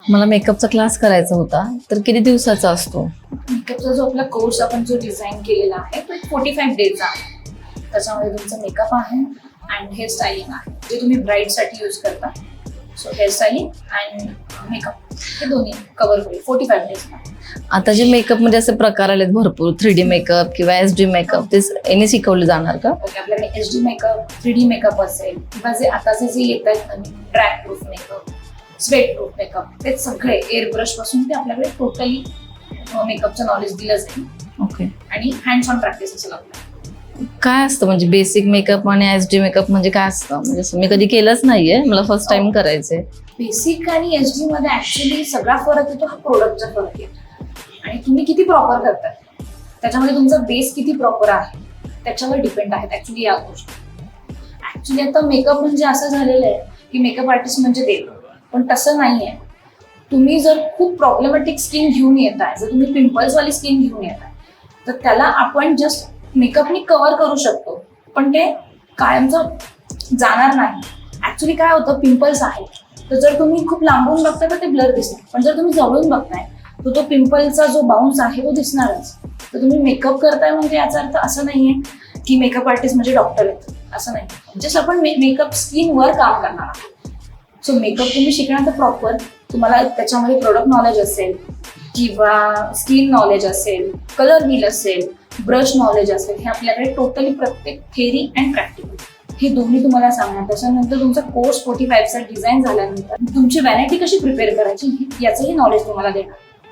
मला मेकअपचा क्लास करायचा होता, तर किती दिवसाचा असतो? मेकअपचा जो आपला कोर्स आपण जो डिझाईन केलेला आहे तो 45 डेजचा आहे. त्याच्यामध्ये तुमचं मेकअप आहे अँड हेअरस्टायलिंग आहे, जे तुम्ही ब्राईडसाठी यूज करता. सो हेअरस्टायलिंग अँड मेकअप हे दोन्ही कव्हर होईल 45 डेजला. आता जे मेकअप मध्ये असे प्रकार आलेत भरपूर, 3D मेकअप किंवा SD मेकअप, ते याने शिकवले जाणार का? ओके, आपल्याकडे HD मेकअप, 3D मेकअप असेल किंवा जे आताचे जे येत आहेत drag proof makeup, sweat proof makeup, ते सगळे एअर ब्रश पासून ते आपल्याकडे टोटली मेकअपचं नॉलेज दिलं जाईल. ओके. आणि हँड्स ऑन प्रॅक्टिस असेल आपल्याला. काय असतं म्हणजे बेसिक मेकअप आणि SD मेकअप म्हणजे काय असतं? म्हणजे असं मी कधी केलंच नाहीये, मला फर्स्ट टाइम करायचंय. बेसिक आणि HD मध्ये ऍक्च्युली सगळा फरक येतो हा प्रोडक्टचा फरक येतो आणि तुम्ही किती प्रॉपर करताय त्याच्यामध्ये तुमचा बेस किती प्रॉपर आहे त्याच्यावर डिपेंड आहेत ऍक्च्युली या गोष्टी. ऍक्च्युली आता मेकअप म्हणजे असं झालेलं आहे की मेकअप आर्टिस्ट म्हणजे देव, पण तसं नाहीये. तुम्ही जर खूप प्रॉब्लेमॅटिक स्किन घेऊन येताय, जर तुम्ही पिंपल्सवाली स्किन घेऊन येताय, तर त्याला आपण जस्ट मेकअपनी कव्हर करू शकतो, पण ते कायमचं जाणार नाही. ऍक्च्युली काय होतं, पिंपल्स आहे तर जर तुम्ही खूप लांबून बघताय तर ते ब्लर दिसणार, पण जर तुम्ही जवळून बघताय तर तो पिंपलचा जो बाउन्स आहे तो दिसणारच. तर तुम्ही मेकअप करताय म्हणजे याचा अर्थ असं नाहीये की मेकअप आर्टिस्ट म्हणजे डॉक्टर आहेत, असं नाही. जस्ट आपण मेकअप स्किनवर काम करणार आहोत. सो मेकअप तुम्ही शिकण्याचं प्रॉपर तुम्हाला त्याच्यामध्ये प्रोडक्ट नॉलेज असेल किंवा स्किन नॉलेज असेल, कलर व्हील असेल, ब्रश नॉलेज असेल, हे आपल्याकडे टोटली प्रत्येक थेरी अँड प्रॅक्टिकल हे दोन्ही तुम्हाला सांगणार. त्याच्यानंतर तुमचा कोर्स 45चा डिझाईन झाल्यानंतर तुमची व्हॅनिटी कशी प्रिपेअर करायची याचंही नॉलेज तुम्हाला देणार.